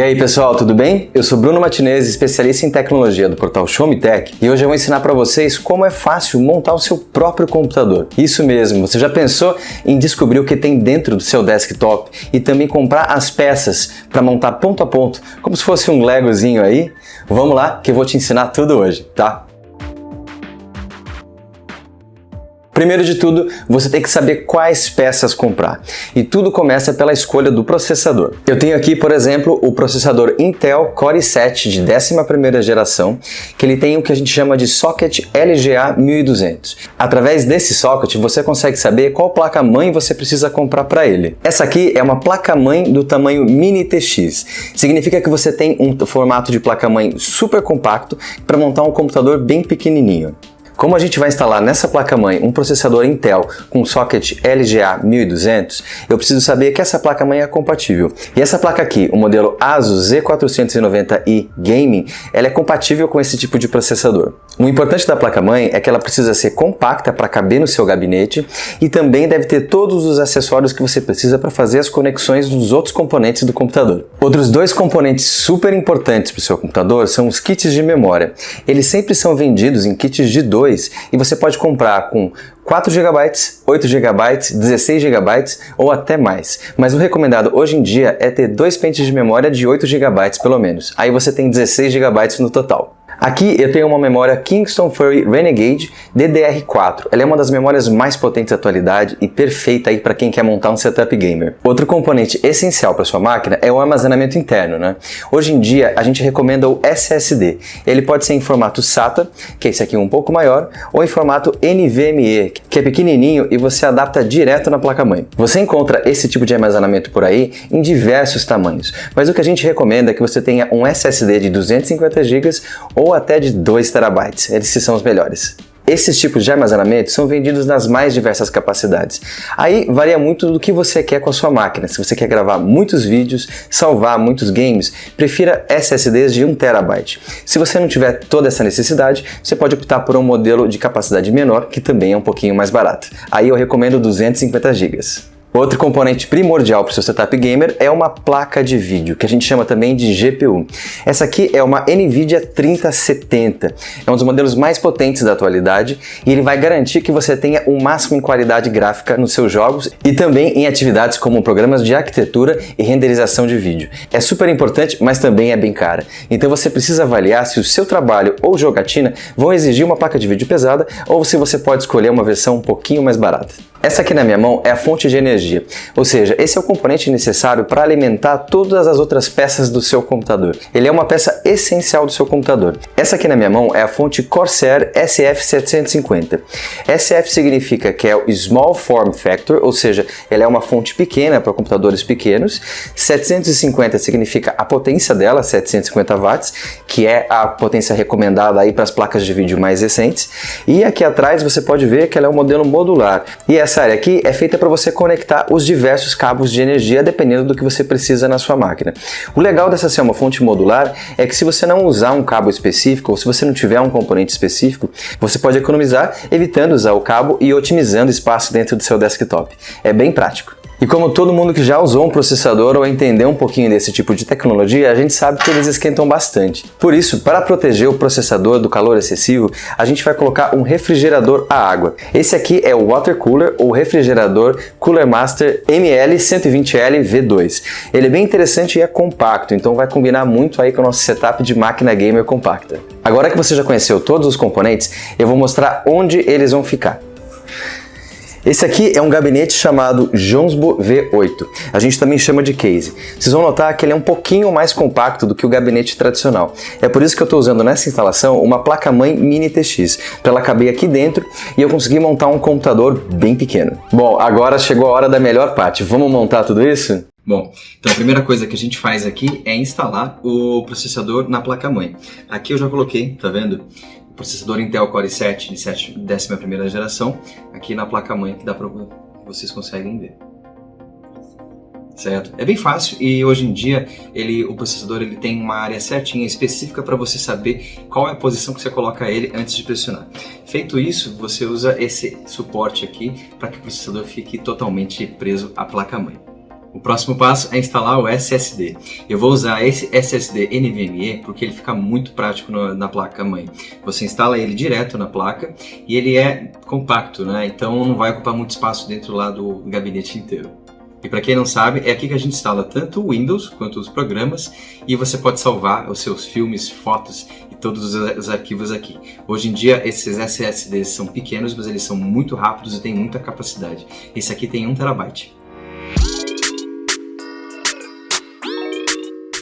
E aí pessoal, tudo bem? Eu sou Bruno Martinez, especialista em tecnologia do portal Show Me Tech, e hoje eu vou ensinar para vocês como é fácil montar o seu próprio computador. Isso mesmo, você já pensou em descobrir o que tem dentro do seu desktop e também comprar as peças para montar ponto a ponto, como se fosse um Legozinho aí? Vamos lá que eu vou te ensinar tudo hoje, tá? Primeiro de tudo, você tem que saber quais peças comprar. E tudo começa pela escolha do processador. Eu tenho aqui, por exemplo, o processador Intel Core i7 de 11ª geração, que ele tem o que a gente chama de socket LGA 1200. Através desse socket, você consegue saber qual placa-mãe você precisa comprar para ele. Essa aqui é uma placa-mãe do tamanho Mini TX. Significa que você tem um formato de placa-mãe super compacto para montar um computador bem pequenininho. Como a gente vai instalar nessa placa-mãe um processador Intel com socket LGA 1200, eu preciso saber que essa placa-mãe é compatível. E essa placa aqui, o modelo ASUS Z490i Gaming, ela é compatível com esse tipo de processador. O importante da placa-mãe é que ela precisa ser compacta para caber no seu gabinete e também deve ter todos os acessórios que você precisa para fazer as conexões dos outros componentes do computador. Outros dois componentes super importantes para o seu computador são os kits de memória. Eles sempre são vendidos em kits de 2 e você pode comprar com 4 GB, 8 GB, 16 GB ou até mais. Mas o recomendado hoje em dia é ter 2 pentes de memória de 8 GB pelo menos. Aí você tem 16 GB no total. Aqui eu tenho uma memória Kingston Fury Renegade DDR4. Ela é uma das memórias mais potentes da atualidade e perfeita aí para quem quer montar um setup gamer. Outro componente essencial para sua máquina é o armazenamento interno, né? Hoje em dia a gente recomenda o SSD. Ele pode ser em formato SATA, que é esse aqui um pouco maior, ou em formato NVMe, que é pequenininho e você adapta direto na placa-mãe. Você encontra esse tipo de armazenamento por aí em diversos tamanhos, mas o que a gente recomenda é que você tenha um SSD de 250 GB ou até de 2 TB. Esses são os melhores. Esses tipos de armazenamento são vendidos nas mais diversas capacidades. Aí varia muito do que você quer com a sua máquina. Se você quer gravar muitos vídeos, salvar muitos games, prefira SSDs de 1 TB. Se você não tiver toda essa necessidade, você pode optar por um modelo de capacidade menor, que também é um pouquinho mais barato. Aí eu recomendo 250 GB. Outro componente primordial para o seu setup gamer é uma placa de vídeo, que a gente chama também de GPU. Essa aqui é uma NVIDIA 3070, é um dos modelos mais potentes da atualidade e ele vai garantir que você tenha o máximo em qualidade gráfica nos seus jogos e também em atividades como programas de arquitetura e renderização de vídeo. É super importante, mas também é bem cara. Então você precisa avaliar se o seu trabalho ou jogatina vão exigir uma placa de vídeo pesada ou se você pode escolher uma versão um pouquinho mais barata. Essa aqui na minha mão é a fonte de energia, ou seja, esse é o componente necessário para alimentar todas as outras peças do seu computador. Ele é uma peça essencial do seu computador. Essa aqui na minha mão é a fonte Corsair SF750. SF significa que é o Small Form Factor, ou seja, ela é uma fonte pequena para computadores pequenos. 750 significa a potência dela, 750 watts, que é a potência recomendada aí para as placas de vídeo mais recentes. E aqui atrás você pode ver que ela é um modelo modular. E essa área aqui é feita para você conectar os diversos cabos de energia dependendo do que você precisa na sua máquina. O legal dessa ser uma fonte modular é que se você não usar um cabo específico ou se você não tiver um componente específico, você pode economizar evitando usar o cabo e otimizando espaço dentro do seu desktop. É bem prático. E como todo mundo que já usou um processador ou entendeu um pouquinho desse tipo de tecnologia, a gente sabe que eles esquentam bastante. Por isso, para proteger o processador do calor excessivo, a gente vai colocar um refrigerador a água. Esse aqui é o Water Cooler ou refrigerador Cooler Master ML120L V2. Ele é bem interessante e é compacto, então vai combinar muito aí com o nosso setup de máquina gamer compacta. Agora que você já conheceu todos os componentes, eu vou mostrar onde eles vão ficar. Esse aqui é um gabinete chamado Jonsbo V8. A gente também chama de case. Vocês vão notar que ele é um pouquinho mais compacto do que o gabinete tradicional. É por isso que eu estou usando nessa instalação uma placa-mãe Mini TX, para ela caber aqui dentro e eu conseguir montar um computador bem pequeno. Bom, agora chegou a hora da melhor parte. Vamos montar tudo isso? Bom, então a primeira coisa que a gente faz aqui é instalar o processador na placa-mãe. Aqui eu já coloquei, tá vendo? O processador Intel Core i7 de 11ª geração, aqui na placa-mãe que dá para vocês conseguem ver. Certo? É bem fácil e hoje em dia o processador ele tem uma área certinha, específica para você saber qual é a posição que você coloca ele antes de pressionar. Feito isso, você usa esse suporte aqui para que o processador fique totalmente preso à placa-mãe. O próximo passo é instalar o SSD. Eu vou usar esse SSD NVMe porque ele fica muito prático na placa-mãe. Você instala ele direto na placa e ele é compacto, né? Então não vai ocupar muito espaço dentro lá do gabinete inteiro. E para quem não sabe, é aqui que a gente instala tanto o Windows quanto os programas e você pode salvar os seus filmes, fotos e todos os arquivos aqui. Hoje em dia esses SSDs são pequenos, mas eles são muito rápidos e têm muita capacidade. Esse aqui tem 1 TB.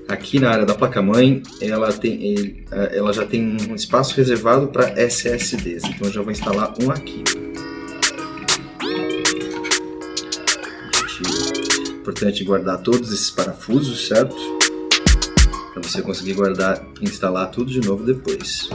Aqui na área da placa-mãe, ela já tem um espaço reservado para SSDs, então eu já vou instalar um aqui. Importante guardar todos esses parafusos, certo? Para você conseguir guardar e instalar tudo de novo depois.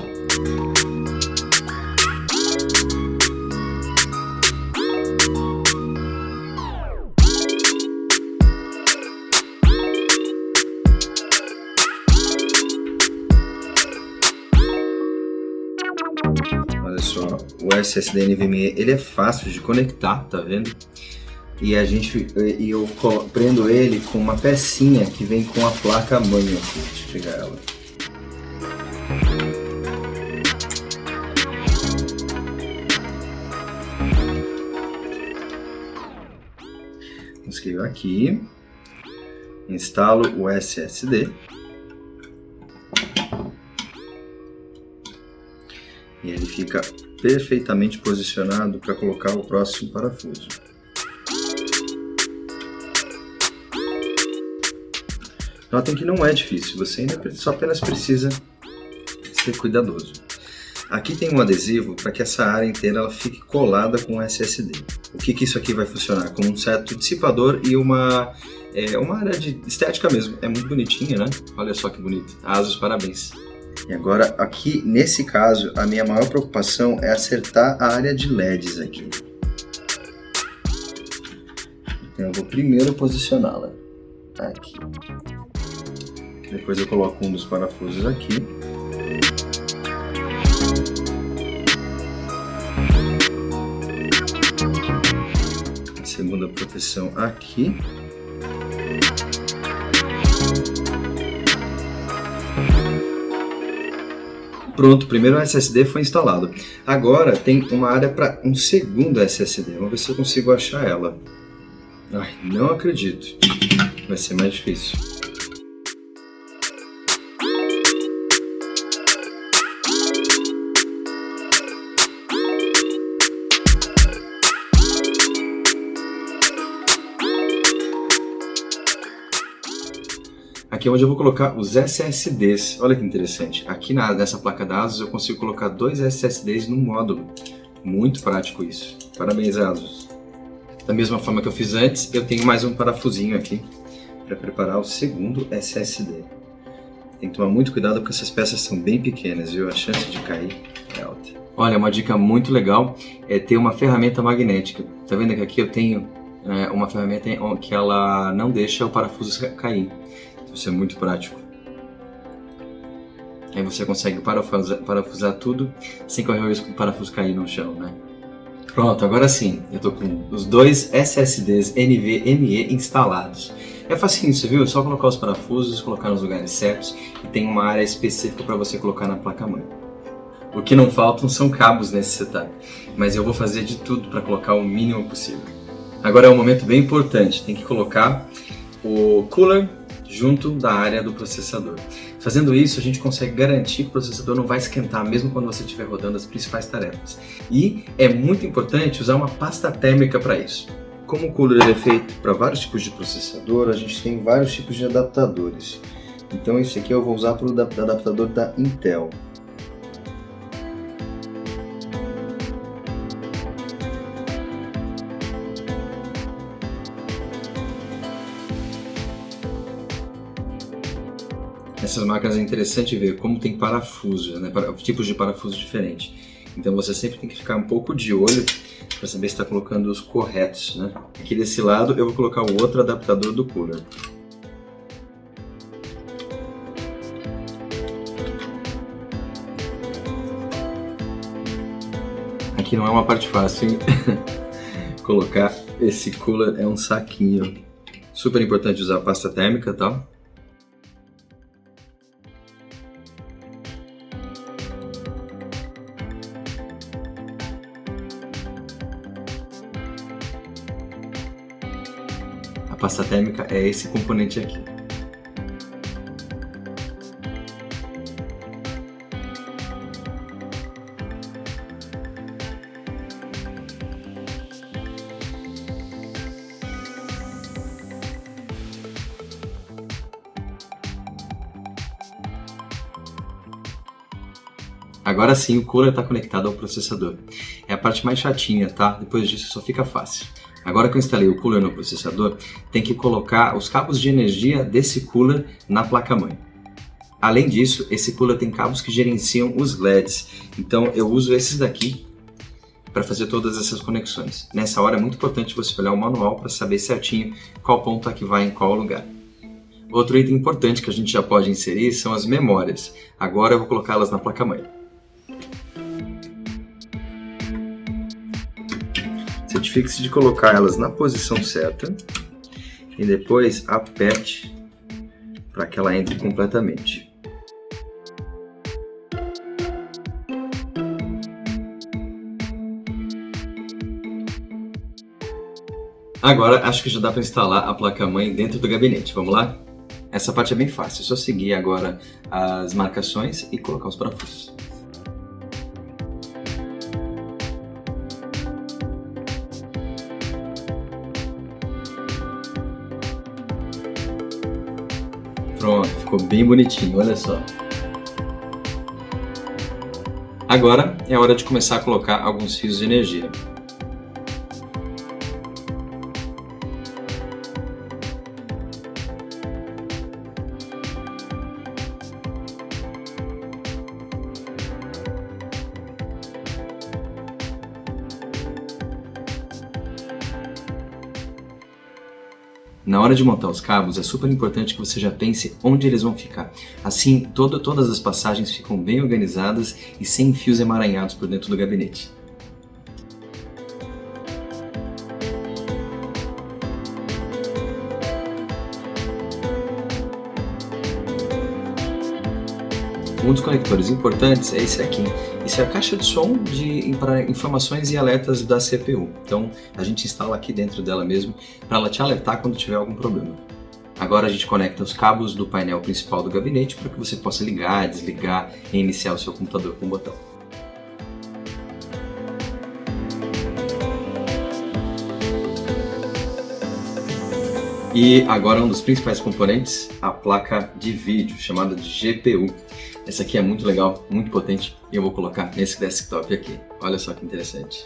Olha só, o SSD NVMe ele é fácil de conectar, tá vendo? E eu prendo ele com uma pecinha que vem com a placa-mãe aqui. Deixa eu pegar ela. Inscrevo aqui, instalo o SSD e ele fica perfeitamente posicionado para colocar o próximo parafuso. Notem que não é difícil, você ainda só apenas precisa ser cuidadoso. Aqui tem um adesivo para que essa área inteira ela fique colada com o SSD. O que isso aqui vai funcionar? Como um certo dissipador e uma área de estética mesmo. É muito bonitinho, né? Olha só que bonito. ASUS, parabéns. E agora, aqui nesse caso, a minha maior preocupação é acertar a área de LEDs aqui. Então eu vou primeiro posicioná-la aqui. Depois eu coloco um dos parafusos aqui. A segunda proteção aqui. Pronto, o primeiro SSD foi instalado. Agora tem uma área para um segundo SSD. Vamos ver se eu consigo achar ela. Ai, não acredito. Vai ser mais difícil. Aqui é onde eu vou colocar os SSDs. Olha que interessante. Aqui nessa placa da ASUS eu consigo colocar 2 SSDs num módulo. Muito prático isso. Parabéns, ASUS. Da mesma forma que eu fiz antes, eu tenho mais um parafusinho aqui para preparar o segundo SSD. Tem que tomar muito cuidado porque essas peças são bem pequenas, viu? A chance de cair é alta. Olha, uma dica muito legal é ter uma ferramenta magnética. Tá vendo que aqui eu tenho uma ferramenta que ela não deixa o parafuso cair. Isso é muito prático. Aí você consegue parafusar tudo sem correr o risco do parafuso cair no chão, né? Pronto, agora sim, eu tô com os 2 SSDs NVMe instalados. É facinho, você viu? É só colocar os parafusos, colocar nos lugares certos e tem uma área específica para você colocar na placa-mãe. O que não faltam são cabos nesse setup, mas eu vou fazer de tudo para colocar o mínimo possível. Agora é um momento bem importante, tem que colocar o cooler junto da área do processador. Fazendo isso, a gente consegue garantir que o processador não vai esquentar mesmo quando você estiver rodando as principais tarefas. E é muito importante usar uma pasta térmica para isso. Como o cooler é feito para vários tipos de processador, a gente tem vários tipos de adaptadores. Então esse aqui eu vou usar para o adaptador da Intel. Nessas máquinas é interessante ver como tem parafusos, né? Tipos de parafusos diferentes. Então você sempre tem que ficar um pouco de olho para saber se está colocando os corretos, né? Aqui desse lado eu vou colocar o outro adaptador do cooler. Aqui não é uma parte fácil, hein? Colocar esse cooler é um saquinho. Super importante usar pasta térmica e tal. A pasta térmica é esse componente aqui. Agora sim o cooler está conectado ao processador. É a parte mais chatinha, tá? Depois disso só fica fácil. Agora que eu instalei o cooler no processador, tem que colocar os cabos de energia desse cooler na placa-mãe. Além disso, esse cooler tem cabos que gerenciam os LEDs, então eu uso esses daqui para fazer todas essas conexões. Nessa hora é muito importante você olhar o manual para saber certinho qual ponto é que vai em qual lugar. Outro item importante que a gente já pode inserir são as memórias. Agora eu vou colocá-las na placa-mãe. Certifique-se de colocar elas na posição certa e depois aperte para que ela entre completamente. Agora acho que já dá para instalar a placa-mãe dentro do gabinete. Vamos lá? Essa parte é bem fácil, é só seguir agora as marcações e colocar os parafusos. Pronto, ficou bem bonitinho, olha só. Agora é hora de começar a colocar alguns fios de energia. Na hora de montar os cabos, é super importante que você já pense onde eles vão ficar. Assim, todas as passagens ficam bem organizadas e sem fios emaranhados por dentro do gabinete. Um dos conectores importantes é esse aqui. Isso é a caixa de som para informações e alertas da CPU. Então a gente instala aqui dentro dela mesmo para ela te alertar quando tiver algum problema. Agora a gente conecta os cabos do painel principal do gabinete para que você possa ligar, desligar e iniciar o seu computador com o botão. E agora um dos principais componentes, a placa de vídeo, chamada de GPU. Essa aqui é muito legal, muito potente, e eu vou colocar nesse desktop aqui. Olha só que interessante.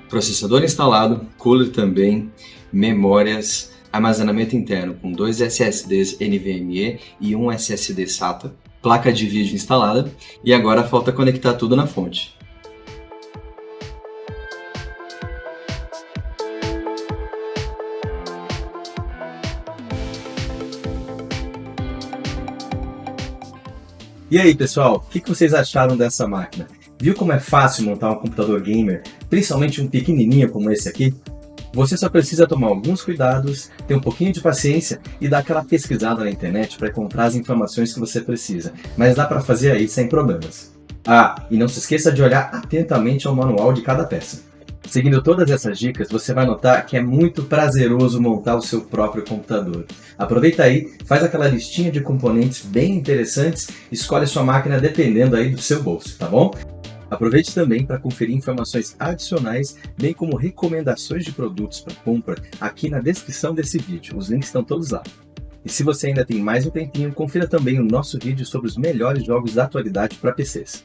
Processador instalado, cooler também, memórias, armazenamento interno com 2 SSDs NVMe e um SSD SATA, placa de vídeo instalada e agora falta conectar tudo na fonte. E aí pessoal, o que vocês acharam dessa máquina? Viu como é fácil montar um computador gamer, principalmente um pequenininho como esse aqui? Você só precisa tomar alguns cuidados, ter um pouquinho de paciência e dar aquela pesquisada na internet para encontrar as informações que você precisa, mas dá para fazer aí sem problemas. Ah, e não se esqueça de olhar atentamente ao manual de cada peça. Seguindo todas essas dicas, você vai notar que é muito prazeroso montar o seu próprio computador. Aproveita aí, faz aquela listinha de componentes bem interessantes, escolhe sua máquina dependendo aí do seu bolso, tá bom? Aproveite também para conferir informações adicionais, bem como recomendações de produtos para compra aqui na descrição desse vídeo. Os links estão todos lá. E se você ainda tem mais um tempinho, confira também o nosso vídeo sobre os melhores jogos da atualidade para PCs.